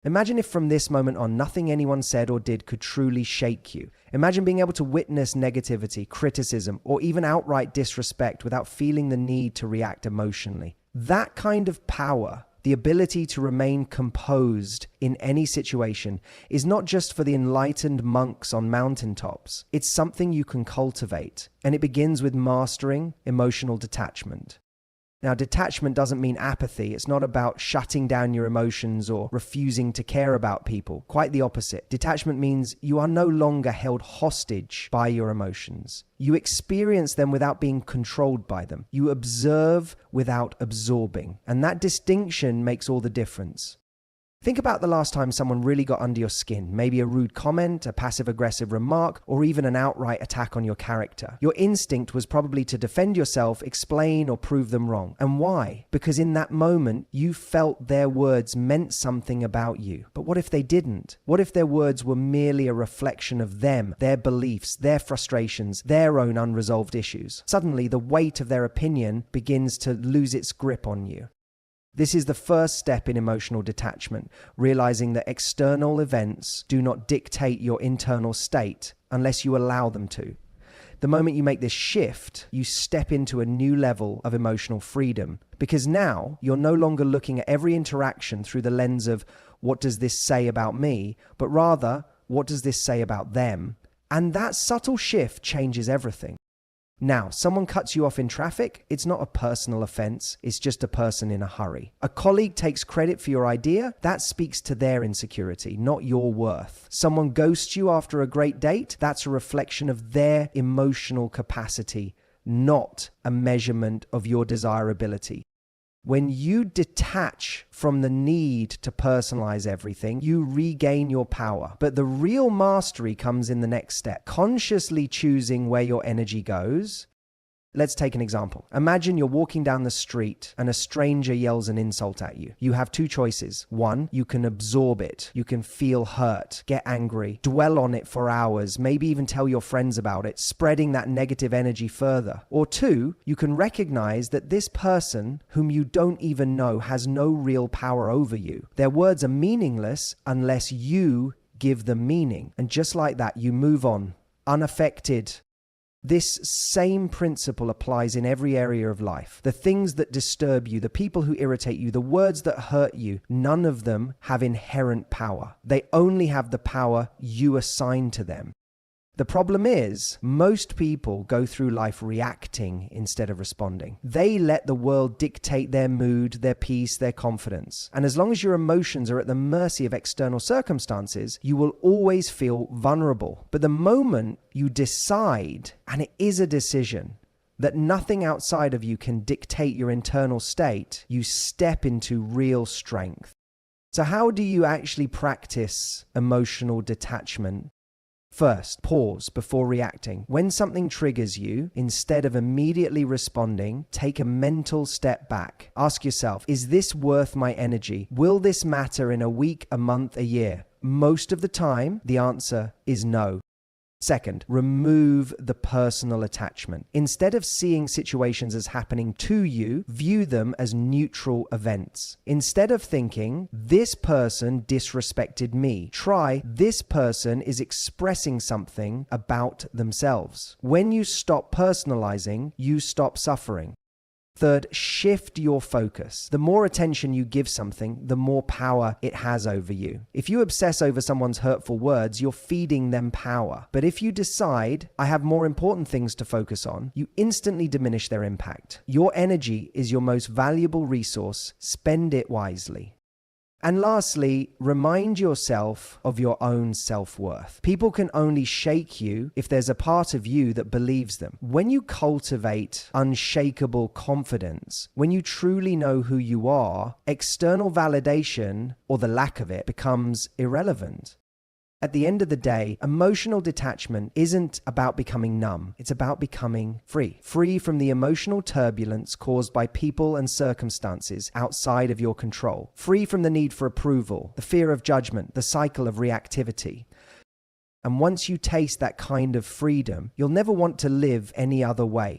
Imagine if from this moment on, nothing anyone said or did could truly shake you. Imagine being able to witness negativity, criticism, or even outright disrespect without feeling the need to react emotionally. That kind of power, the ability to remain composed in any situation, is not just for the enlightened monks on mountaintops. It's something you can cultivate, and it begins with mastering emotional detachment. Now, detachment doesn't mean apathy. It's not about shutting down your emotions or refusing to care about people. Quite the opposite. Detachment means you are no longer held hostage by your emotions. You experience them without being controlled by them. You observe without absorbing. And that distinction makes all the difference. Think about the last time someone really got under your skin, maybe a rude comment, a passive-aggressive remark, or even an outright attack on your character. Your instinct was probably to defend yourself, explain, or prove them wrong. And why? Because in that moment, you felt their words meant something about you. But what if they didn't? What if their words were merely a reflection of them, their beliefs, their frustrations, their own unresolved issues? Suddenly, the weight of their opinion begins to lose its grip on you. This is the first step in emotional detachment, realizing that external events do not dictate your internal state unless you allow them to. The moment you make this shift, you step into a new level of emotional freedom, because now you're no longer looking at every interaction through the lens of what does this say about me, but rather what does this say about them? And that subtle shift changes everything. Now, someone cuts you off in traffic, it's not a personal offense, it's just a person in a hurry. A colleague takes credit for your idea, that speaks to their insecurity, not your worth. Someone ghosts you after a great date, that's a reflection of their emotional capacity, not a measurement of your desirability. When you detach from the need to personalize everything, you regain your power. But the real mastery comes in the next step, consciously choosing where your energy goes. Let's take an example. Imagine you're walking down the street and a stranger yells an insult at you. You have two choices. One, you can absorb it. You can feel hurt, get angry, dwell on it for hours, maybe even tell your friends about it, spreading that negative energy further. Or two, you can recognize that this person, whom you don't even know, has no real power over you. Their words are meaningless unless you give them meaning. And just like that, you move on, unaffected. This same principle applies in every area of life. The things that disturb you, the people who irritate you, the words that hurt you, none of them have inherent power. They only have the power you assign to them. The problem is, most people go through life reacting instead of responding. They let the world dictate their mood, their peace, their confidence. And as long as your emotions are at the mercy of external circumstances, you will always feel vulnerable. But the moment you decide, and it is a decision, that nothing outside of you can dictate your internal state, you step into real strength. So how do you actually practice emotional detachment? First, pause before reacting. When something triggers you, instead of immediately responding, take a mental step back. Ask yourself, is this worth my energy? Will this matter in a week, a month, a year? Most of the time, the answer is no. Second, remove the personal attachment. Instead of seeing situations as happening to you, view them as neutral events. Instead of thinking, this person disrespected me, try, this person is expressing something about themselves. When you stop personalizing, you stop suffering. Third, shift your focus. The more attention you give something, the more power it has over you. If you obsess over someone's hurtful words, you're feeding them power. But if you decide, I have more important things to focus on, you instantly diminish their impact. Your energy is your most valuable resource. Spend it wisely. And lastly, remind yourself of your own self-worth. People can only shake you if there's a part of you that believes them. When you cultivate unshakable confidence, when you truly know who you are, external validation, or the lack of it, becomes irrelevant. At the end of the day, emotional detachment isn't about becoming numb. It's about becoming free. Free from the emotional turbulence caused by people and circumstances outside of your control. Free from the need for approval, the fear of judgment, the cycle of reactivity. And once you taste that kind of freedom, you'll never want to live any other way.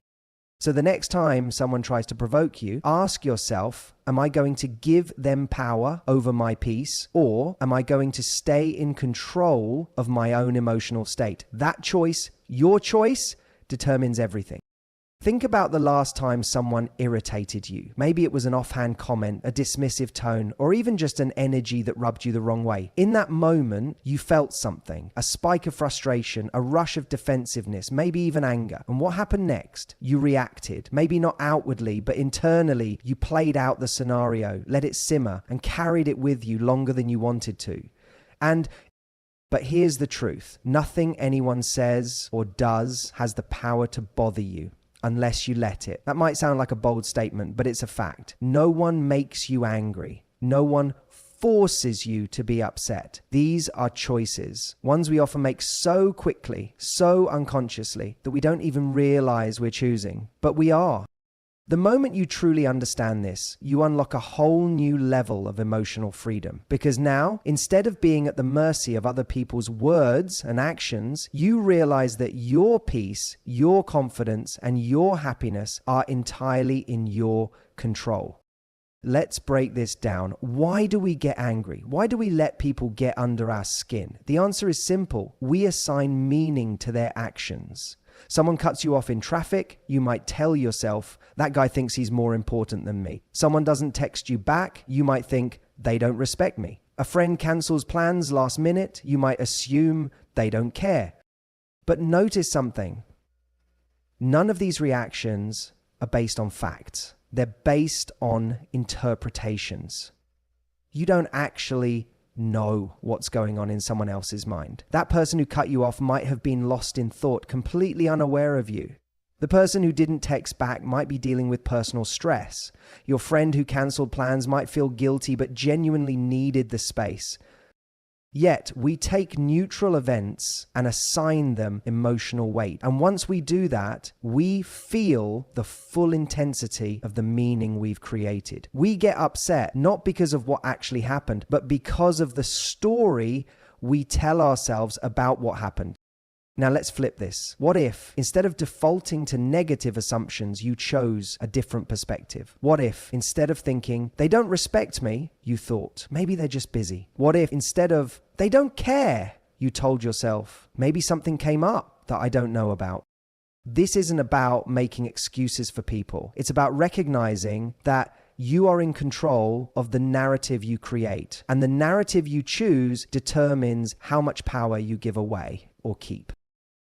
So the next time someone tries to provoke you, ask yourself, am I going to give them power over my peace, or am I going to stay in control of my own emotional state? That choice, your choice, determines everything. Think about the last time someone irritated you. Maybe it was an offhand comment, a dismissive tone, or even just an energy that rubbed you the wrong way. In that moment, you felt something, a spike of frustration, a rush of defensiveness, maybe even anger. And what happened next? You reacted. Maybe not outwardly, but internally, you played out the scenario, let it simmer, and carried it with you longer than you wanted to. But here's the truth. Nothing anyone says or does has the power to bother you, unless you let it. That might sound like a bold statement, but it's a fact. No one makes you angry. No one forces you to be upset. These are choices, ones we often make so quickly, so unconsciously, that we don't even realize we're choosing. But we are. The moment you truly understand this, you unlock a whole new level of emotional freedom. Because now, instead of being at the mercy of other people's words and actions, you realize that your peace, your confidence, and your happiness are entirely in your control. Let's break this down. Why do we get angry? Why do we let people get under our skin? The answer is simple. We assign meaning to their actions. Someone cuts you off in traffic, you might tell yourself, that guy thinks he's more important than me. Someone doesn't text you back, you might think, they don't respect me. A friend cancels plans last minute, you might assume they don't care. But notice something. None of these reactions are based on facts. They're based on interpretations. You don't actually know what's going on in someone else's mind. That person who cut you off might have been lost in thought, completely unaware of you. The person who didn't text back might be dealing with personal stress. Your friend who cancelled plans might feel guilty but genuinely needed the space. Yet, we take neutral events and assign them emotional weight. And once we do that, we feel the full intensity of the meaning we've created. We get upset not because of what actually happened, but because of the story we tell ourselves about what happened. Now let's flip this. What if, instead of defaulting to negative assumptions, you chose a different perspective? What if, instead of thinking, they don't respect me, you thought, maybe they're just busy? What if, instead of, they don't care, you told yourself, maybe something came up that I don't know about? This isn't about making excuses for people. It's about recognizing that you are in control of the narrative you create, and the narrative you choose determines how much power you give away or keep.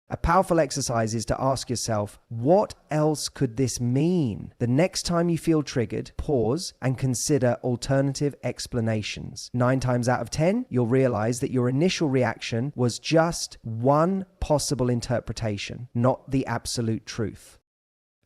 A powerful exercise is to ask yourself, what else could this mean? The next time you feel triggered, pause and consider alternative explanations. 9 times out of 10, you'll realize that your initial reaction was just one possible interpretation, not the absolute truth.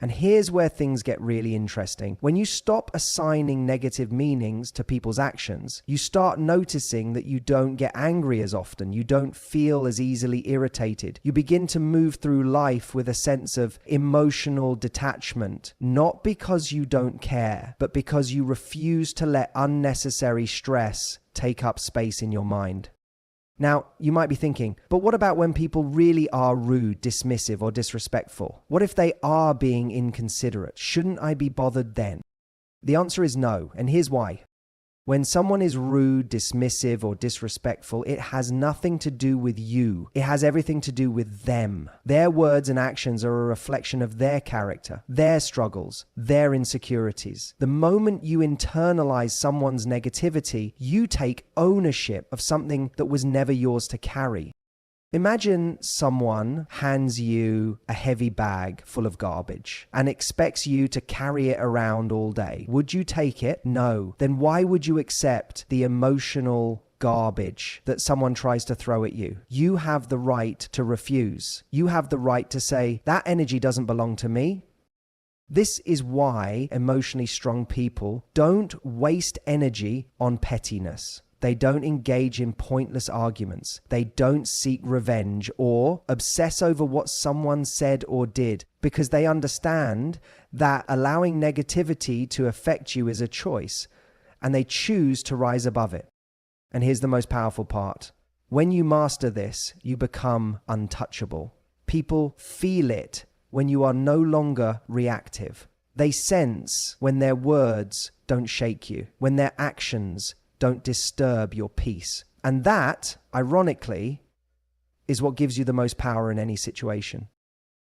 And here's where things get really interesting. When you stop assigning negative meanings to people's actions, you start noticing that you don't get angry as often. You don't feel as easily irritated. You begin to move through life with a sense of emotional detachment, not because you don't care, but because you refuse to let unnecessary stress take up space in your mind. Now, you might be thinking, but what about when people really are rude, dismissive, or disrespectful? What if they are being inconsiderate? Shouldn't I be bothered then? The answer is no, and here's why. When someone is rude, dismissive, or disrespectful, it has nothing to do with you. It has everything to do with them. Their words and actions are a reflection of their character, their struggles, their insecurities. The moment you internalize someone's negativity, you take ownership of something that was never yours to carry. Imagine someone hands you a heavy bag full of garbage and expects you to carry it around all day. Would you take it? No. Then why would you accept the emotional garbage that someone tries to throw at you? You have the right to refuse. You have the right to say, that energy doesn't belong to me. This is why emotionally strong people don't waste energy on pettiness. They don't engage in pointless arguments. They don't seek revenge or obsess over what someone said or did, because they understand that allowing negativity to affect you is a choice, and they choose to rise above it. And here's the most powerful part. When you master this, you become untouchable. People feel it when you are no longer reactive. They sense when their words don't shake you, when their actions don't disturb your peace. And that, ironically, is what gives you the most power in any situation.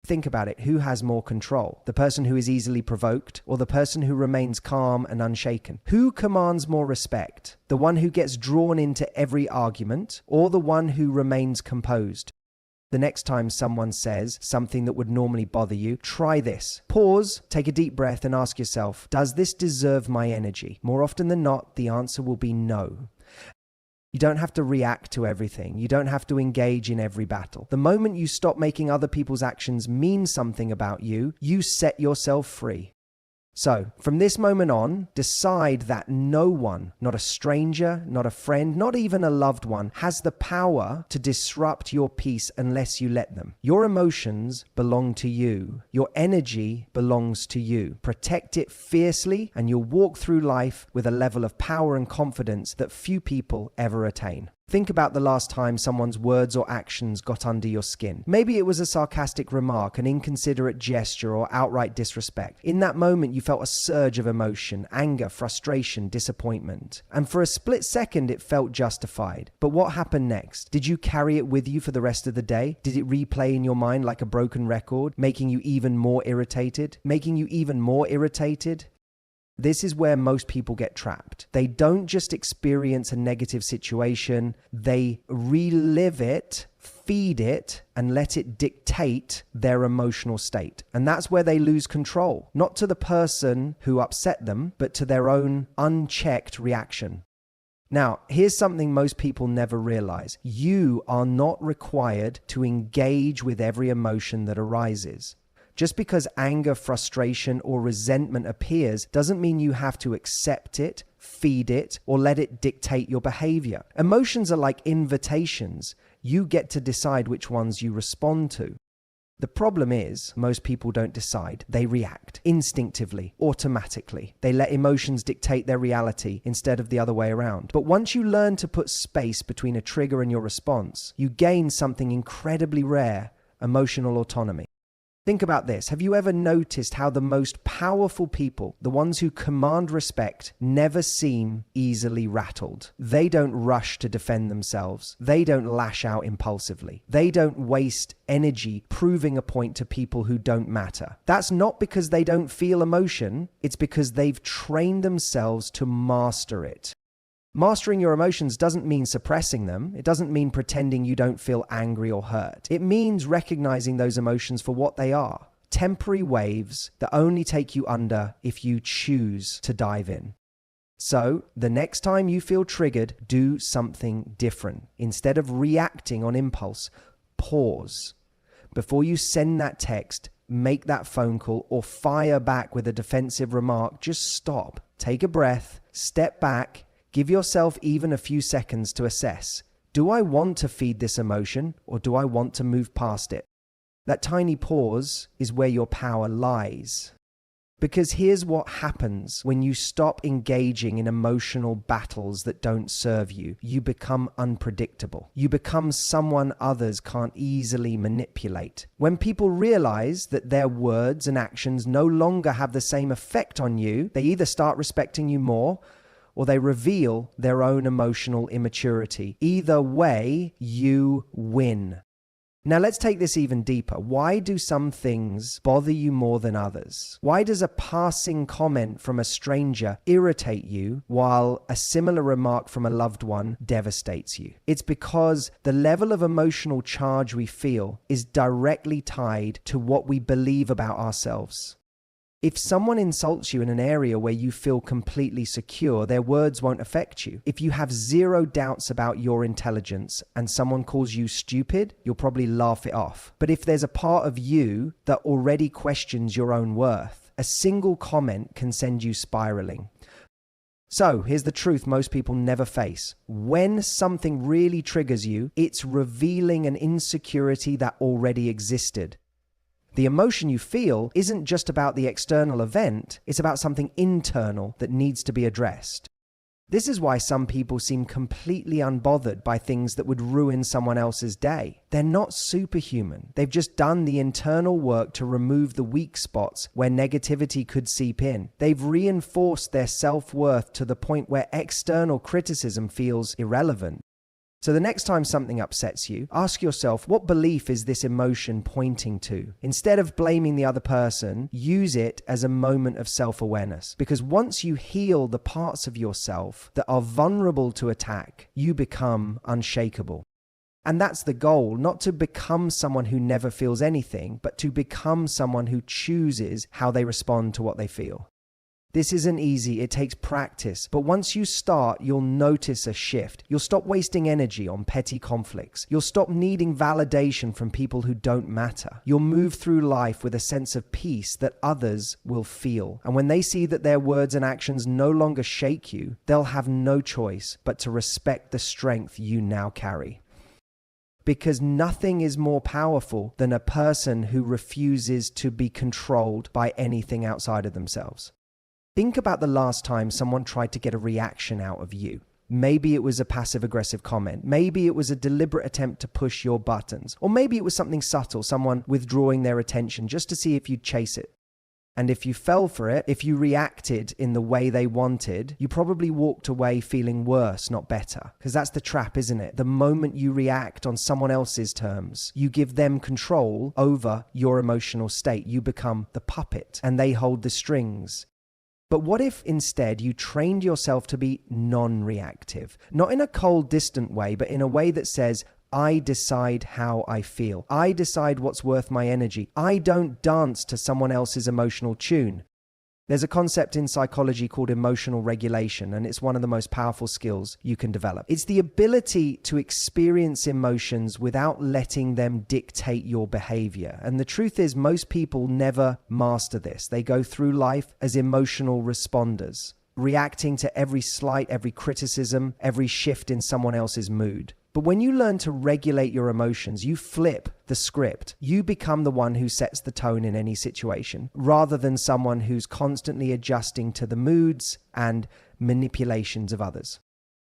Think about it. Who has more control? The person who is easily provoked or the person who remains calm and unshaken? Who commands more respect? The one who gets drawn into every argument or the one who remains composed? The next time someone says something that would normally bother you, try this. Pause, take a deep breath and ask yourself, does this deserve my energy? More often than not, the answer will be no. You don't have to react to everything. You don't have to engage in every battle. The moment you stop making other people's actions mean something about you, you set yourself free. So, from this moment on, decide that no one, not a stranger, not a friend, not even a loved one, has the power to disrupt your peace unless you let them. Your emotions belong to you. Your energy belongs to you. Protect it fiercely, and you'll walk through life with a level of power and confidence that few people ever attain. Think about the last time someone's words or actions got under your skin. Maybe it was a sarcastic remark, an inconsiderate gesture, or outright disrespect. In that moment, you felt a surge of emotion, anger, frustration, disappointment. And for a split second, it felt justified. But what happened next? Did you carry it with you for the rest of the day? Did it replay in your mind like a broken record, making you even more irritated? This is where most people get trapped. They don't just experience a negative situation, they relive it, feed it, and let it dictate their emotional state. And that's where they lose control, not to the person who upset them, but to their own unchecked reaction. Now, here's something most people never realize. You are not required to engage with every emotion that arises. Just because anger, frustration, or resentment appears doesn't mean you have to accept it, feed it, or let it dictate your behavior. Emotions are like invitations. You get to decide which ones you respond to. The problem is, most people don't decide. They react instinctively, automatically. They let emotions dictate their reality instead of the other way around. But once you learn to put space between a trigger and your response, you gain something incredibly rare: emotional autonomy. Think about this. Have you ever noticed how the most powerful people, the ones who command respect, never seem easily rattled? They don't rush to defend themselves. They don't lash out impulsively. They don't waste energy proving a point to people who don't matter. That's not because they don't feel emotion. It's because they've trained themselves to master it. Mastering your emotions doesn't mean suppressing them. It doesn't mean pretending you don't feel angry or hurt. It means recognizing those emotions for what they are: temporary waves that only take you under if you choose to dive in. So, the next time you feel triggered, do something different. Instead of reacting on impulse, pause. Before you send that text, make that phone call, or fire back with a defensive remark, just stop. Take a breath, step back. Give yourself even a few seconds to assess. Do I want to feed this emotion, or do I want to move past it? That tiny pause is where your power lies. Because here's what happens when you stop engaging in emotional battles that don't serve you. You become unpredictable. You become someone others can't easily manipulate. When people realize that their words and actions no longer have the same effect on you, they either start respecting you more, or they reveal their own emotional immaturity. Either way, you win. Now let's take this even deeper. Why do some things bother you more than others? Why does a passing comment from a stranger irritate you while a similar remark from a loved one devastates you? It's because the level of emotional charge we feel is directly tied to what we believe about ourselves. If someone insults you in an area where you feel completely secure, their words won't affect you. If you have zero doubts about your intelligence and someone calls you stupid, you'll probably laugh it off. But if there's a part of you that already questions your own worth, a single comment can send you spiraling. So here's the truth most people never face. When something really triggers you, it's revealing an insecurity that already existed. The emotion you feel isn't just about the external event, it's about something internal that needs to be addressed. This is why some people seem completely unbothered by things that would ruin someone else's day. They're not superhuman. They've just done the internal work to remove the weak spots where negativity could seep in. They've reinforced their self-worth to the point where external criticism feels irrelevant. So the next time something upsets you, ask yourself, what belief is this emotion pointing to? Instead of blaming the other person, use it as a moment of self-awareness. Because once you heal the parts of yourself that are vulnerable to attack, you become unshakable. And that's the goal, not to become someone who never feels anything, but to become someone who chooses how they respond to what they feel. This isn't easy, it takes practice, but once you start, you'll notice a shift. You'll stop wasting energy on petty conflicts. You'll stop needing validation from people who don't matter. You'll move through life with a sense of peace that others will feel. And when they see that their words and actions no longer shake you, they'll have no choice but to respect the strength you now carry. Because nothing is more powerful than a person who refuses to be controlled by anything outside of themselves. Think about the last time someone tried to get a reaction out of you. Maybe it was a passive-aggressive comment. Maybe it was a deliberate attempt to push your buttons. Or maybe it was something subtle, someone withdrawing their attention just to see if you'd chase it. And if you fell for it, if you reacted in the way they wanted, you probably walked away feeling worse, not better. Because that's the trap, isn't it? The moment you react on someone else's terms, you give them control over your emotional state. You become the puppet, and they hold the strings. But what if instead you trained yourself to be non-reactive? Not in a cold, distant way, but in a way that says, I decide how I feel. I decide what's worth my energy. I don't dance to someone else's emotional tune. There's a concept in psychology called emotional regulation, and it's one of the most powerful skills you can develop. It's the ability to experience emotions without letting them dictate your behavior. And the truth is, most people never master this. They go through life as emotional responders, reacting to every slight, every criticism, every shift in someone else's mood. But when you learn to regulate your emotions, you flip the script. You become the one who sets the tone in any situation, rather than someone who's constantly adjusting to the moods and manipulations of others.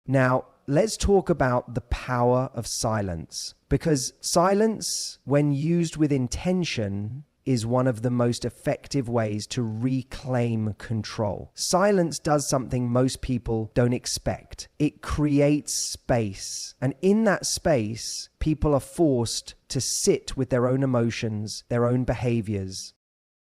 Now, let's talk about the power of silence, because silence, when used with intention, is one of the most effective ways to reclaim control. Silence does something most people don't expect. It creates space. And in that space, people are forced to sit with their own emotions, their own behaviors.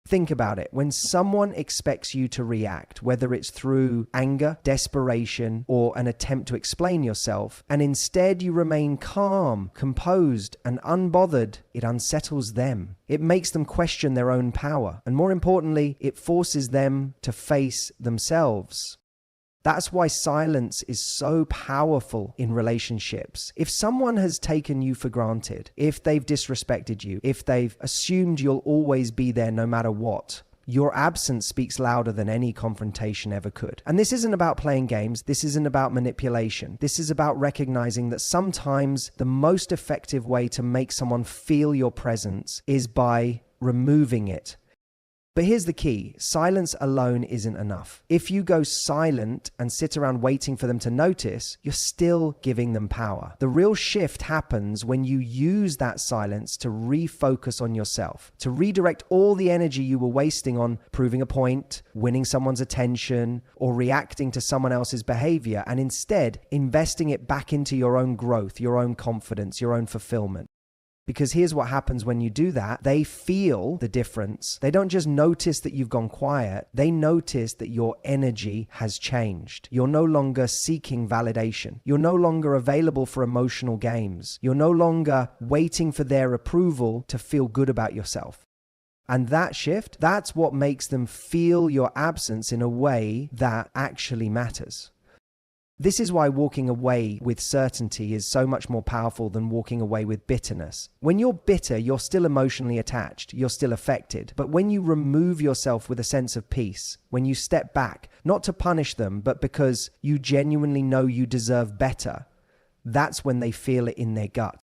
Think about it. When someone expects you to react, whether it's through anger, desperation, or an attempt to explain yourself, and instead you remain calm, composed, and unbothered, it unsettles them. It makes them question their own power. And more importantly, it forces them to face themselves. That's why silence is so powerful in relationships. If someone has taken you for granted, if they've disrespected you, if they've assumed you'll always be there no matter what, your absence speaks louder than any confrontation ever could. And this isn't about playing games. This isn't about manipulation. This is about recognizing that sometimes the most effective way to make someone feel your presence is by removing it. But here's the key. Silence alone isn't enough. If you go silent and sit around waiting for them to notice, you're still giving them power. The real shift happens when you use that silence to refocus on yourself, to redirect all the energy you were wasting on proving a point, winning someone's attention, or reacting to someone else's behavior, and instead investing it back into your own growth, your own confidence, your own fulfillment. Because here's what happens when you do that. They feel the difference. They don't just notice that you've gone quiet. They notice that your energy has changed. You're no longer seeking validation. You're no longer available for emotional games. You're no longer waiting for their approval to feel good about yourself. And that shift, that's what makes them feel your absence in a way that actually matters. This is why walking away with certainty is so much more powerful than walking away with bitterness. When you're bitter, you're still emotionally attached, you're still affected. But when you remove yourself with a sense of peace, when you step back, not to punish them, but because you genuinely know you deserve better, that's when they feel it in their gut.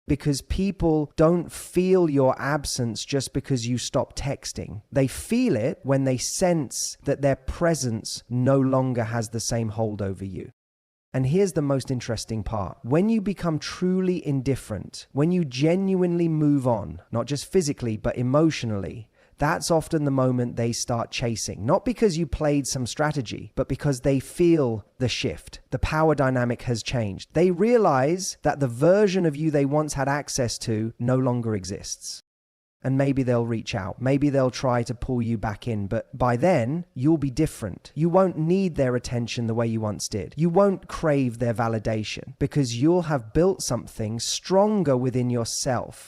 Because people don't feel your absence just because you stop texting. They feel it when they sense that their presence no longer has the same hold over you. And here's the most interesting part. When you become truly indifferent, when you genuinely move on, not just physically, but emotionally, that's often the moment they start chasing. Not because you played some strategy, but because they feel the shift. The power dynamic has changed. They realize that the version of you they once had access to no longer exists. And maybe they'll reach out. Maybe they'll try to pull you back in. But by then, you'll be different. You won't need their attention the way you once did. You won't crave their validation because you'll have built something stronger within yourself.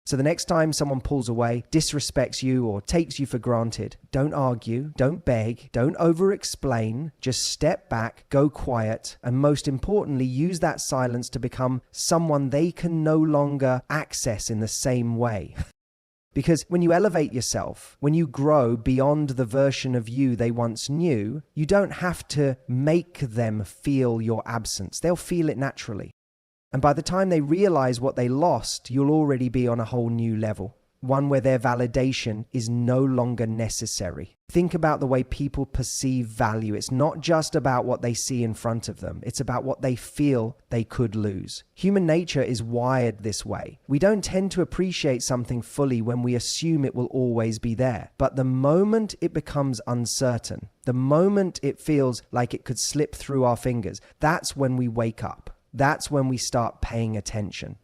So the next time someone pulls away, disrespects you, or takes you for granted, don't argue, don't beg, don't over-explain, just step back, go quiet, and most importantly, use that silence to become someone they can no longer access in the same way. Because when you elevate yourself, when you grow beyond the version of you they once knew, you don't have to make them feel your absence. They'll feel it naturally. And by the time they realize what they lost, you'll already be on a whole new level, one where their validation is no longer necessary. Think about the way people perceive value. It's not just about what they see in front of them. It's about what they feel they could lose. Human nature is wired this way. We don't tend to appreciate something fully when we assume it will always be there. But the moment it becomes uncertain, the moment it feels like it could slip through our fingers, that's when we wake up. That's when we start paying attention.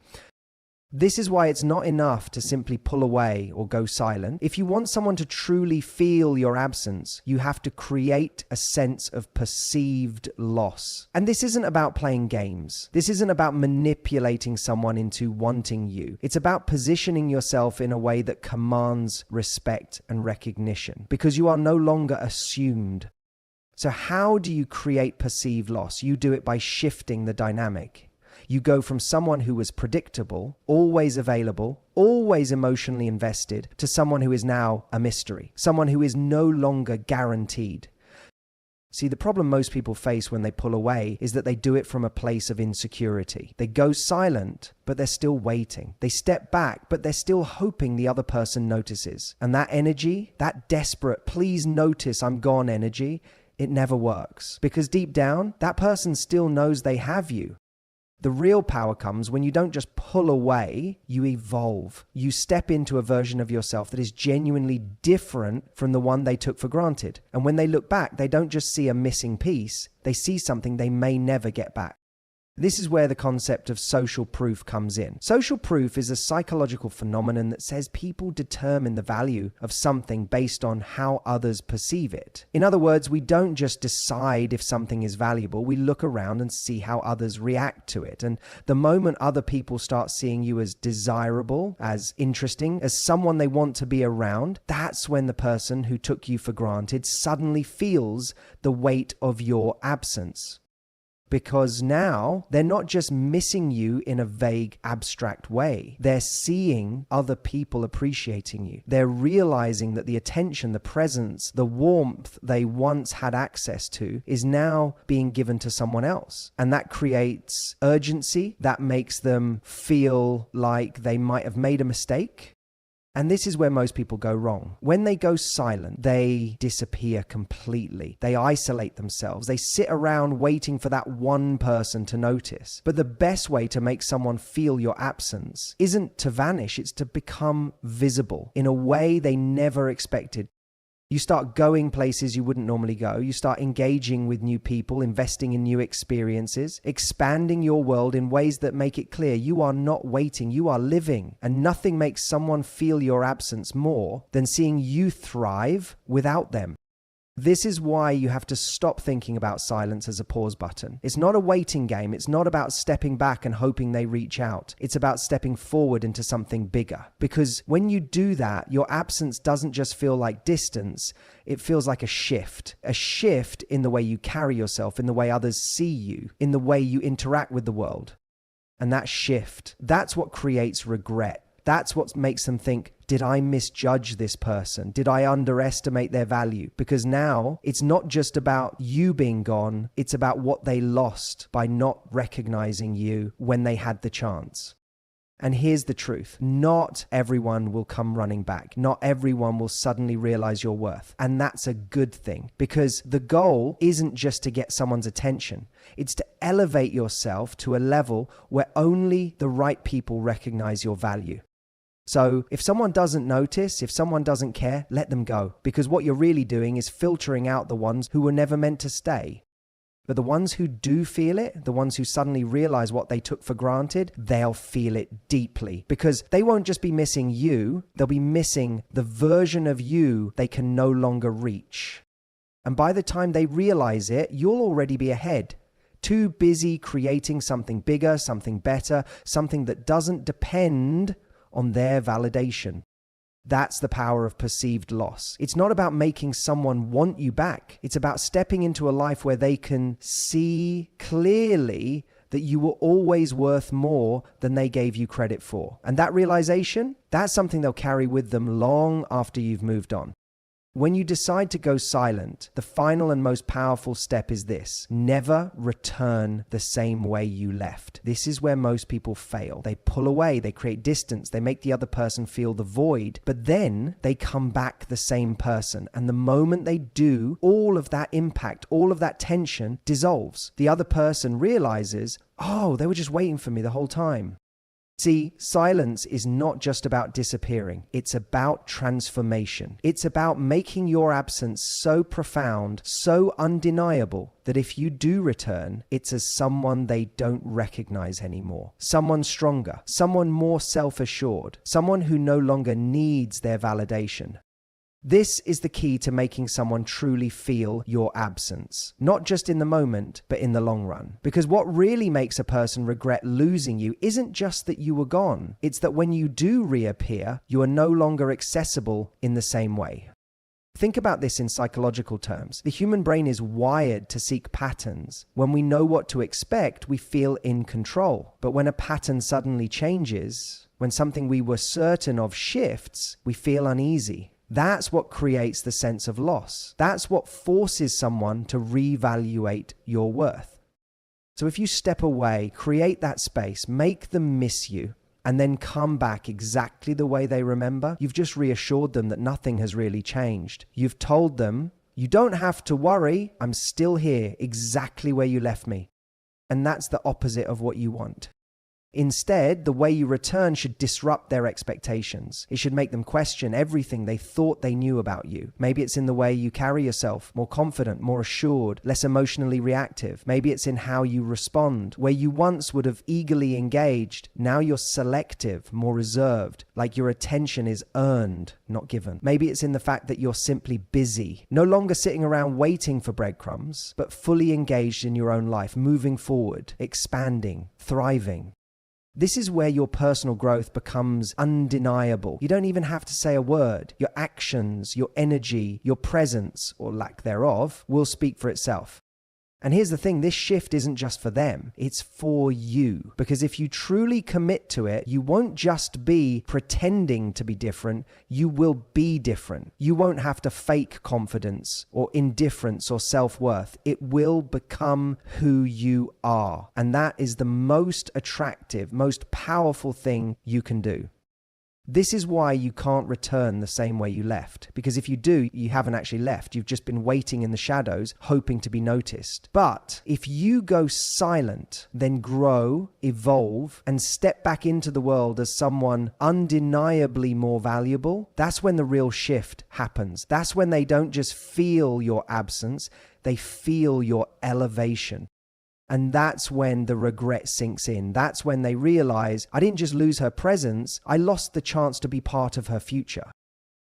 This is why it's not enough to simply pull away or go silent. If you want someone to truly feel your absence, you have to create a sense of perceived loss. And this isn't about playing games. This isn't about manipulating someone into wanting you. It's about positioning yourself in a way that commands respect and recognition, because you are no longer assumed. So how do you create perceived loss? You do it by shifting the dynamic. You go from someone who was predictable, always available, always emotionally invested, to someone who is now a mystery, someone who is no longer guaranteed. See, the problem most people face when they pull away is that they do it from a place of insecurity. They go silent, but they're still waiting. They step back, but they're still hoping the other person notices. And that energy, that desperate, please notice I'm gone energy, it never works. Because deep down, that person still knows they have you. The real power comes when you don't just pull away, you evolve. You step into a version of yourself that is genuinely different from the one they took for granted. And when they look back, they don't just see a missing piece, they see something they may never get back. This is where the concept of social proof comes in. Social proof is a psychological phenomenon that says people determine the value of something based on how others perceive it. In other words, we don't just decide if something is valuable, we look around and see how others react to it. And the moment other people start seeing you as desirable, as interesting, as someone they want to be around, that's when the person who took you for granted suddenly feels the weight of your absence. Because now they're not just missing you in a vague, abstract way. They're seeing other people appreciating you. They're realizing that the attention, the presence, the warmth they once had access to is now being given to someone else. And that creates urgency. That makes them feel like they might have made a mistake. And this is where most people go wrong. When they go silent, they disappear completely. They isolate themselves. They sit around waiting for that one person to notice. But the best way to make someone feel your absence isn't to vanish, it's to become visible in a way they never expected. You start going places you wouldn't normally go. You start engaging with new people, investing in new experiences, expanding your world in ways that make it clear you are not waiting, you are living. And nothing makes someone feel your absence more than seeing you thrive without them. This is why you have to stop thinking about silence as a pause button. It's not a waiting game. It's not about stepping back and hoping they reach out. It's about stepping forward into something bigger. Because when you do that, your absence doesn't just feel like distance. It feels like a shift in the way you carry yourself, in the way others see you, in the way you interact with the world. And that shift, that's what creates regret. That's what makes them think, did I misjudge this person? Did I underestimate their value? Because now it's not just about you being gone, it's about what they lost by not recognizing you when they had the chance. And here's the truth. Not everyone will come running back. Not everyone will suddenly realize your worth. And that's a good thing, because the goal isn't just to get someone's attention. It's to elevate yourself to a level where only the right people recognize your value. So if someone doesn't notice, if someone doesn't care, let them go. Because what you're really doing is filtering out the ones who were never meant to stay. But the ones who do feel it, the ones who suddenly realize what they took for granted, they'll feel it deeply, because they won't just be missing you, they'll be missing the version of you they can no longer reach. And by the time they realize it, you'll already be ahead, too busy creating something bigger, something better, something that doesn't depend on their validation. That's the power of perceived loss. It's not about making someone want you back. It's about stepping into a life where they can see clearly that you were always worth more than they gave you credit for. And that realization, that's something they'll carry with them long after you've moved on. When you decide to go silent, the final and most powerful step is this: never return the same way you left. This is where most people fail. They pull away, they create distance, they make the other person feel the void, but then they come back the same person. And the moment they do, all of that impact, all of that tension dissolves. The other person realizes, oh, they were just waiting for me the whole time. See, silence is not just about disappearing. It's about transformation. It's about making your absence so profound, so undeniable, that if you do return, it's as someone they don't recognize anymore. Someone stronger, someone more self-assured, someone who no longer needs their validation. This is the key to making someone truly feel your absence, not just in the moment, but in the long run. Because what really makes a person regret losing you isn't just that you were gone. It's that when you do reappear, you are no longer accessible in the same way. Think about this in psychological terms. The human brain is wired to seek patterns. When we know what to expect, we feel in control. But when a pattern suddenly changes, when something we were certain of shifts, we feel uneasy. That's what creates the sense of loss. That's what forces someone to reevaluate your worth. So if you step away, create that space, make them miss you, and then come back exactly the way they remember, you've just reassured them that nothing has really changed. You've told them, you don't have to worry, I'm still here exactly where you left me. And that's the opposite of what you want. Instead, the way you return should disrupt their expectations. It should make them question everything they thought they knew about you. Maybe it's in the way you carry yourself, more confident, more assured, less emotionally reactive. Maybe it's in how you respond. Where you once would have eagerly engaged, now you're selective, more reserved, like your attention is earned, not given. Maybe it's in the fact that you're simply busy, no longer sitting around waiting for breadcrumbs, but fully engaged in your own life, moving forward, expanding, thriving. This is where your personal growth becomes undeniable. You don't even have to say a word. Your actions, your energy, your presence, or lack thereof, will speak for itself. And here's the thing, this shift isn't just for them, it's for you. Because if you truly commit to it, you won't just be pretending to be different, you will be different. You won't have to fake confidence or indifference or self-worth. It will become who you are. And that is the most attractive, most powerful thing you can do. This is why you can't return the same way you left. Because if you do, you haven't actually left. You've just been waiting in the shadows, hoping to be noticed. But if you go silent, then grow, evolve, and step back into the world as someone undeniably more valuable, that's when the real shift happens. That's when they don't just feel your absence, they feel your elevation. And that's when the regret sinks in. That's when they realize, I didn't just lose her presence, I lost the chance to be part of her future.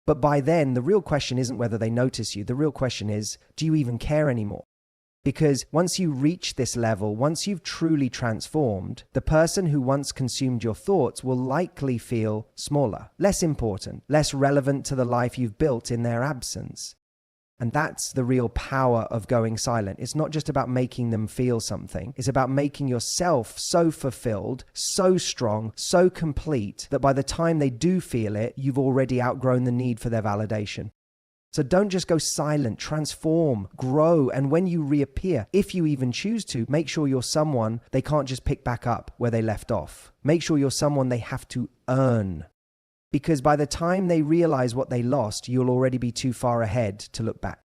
But by then, the real question isn't whether they notice you. The real question is, do you even care anymore? Because once you reach this level, once you've truly transformed, the person who once consumed your thoughts will likely feel smaller, less important, less relevant to the life you've built in their absence. And that's the real power of going silent. It's not just about making them feel something. It's about making yourself so fulfilled, so strong, so complete that by the time they do feel it, you've already outgrown the need for their validation. So don't just go silent, transform, grow, and when you reappear, if you even choose to, make sure you're someone they can't just pick back up where they left off. Make sure you're someone they have to earn. Because by the time they realize what they lost, you'll already be too far ahead to look back.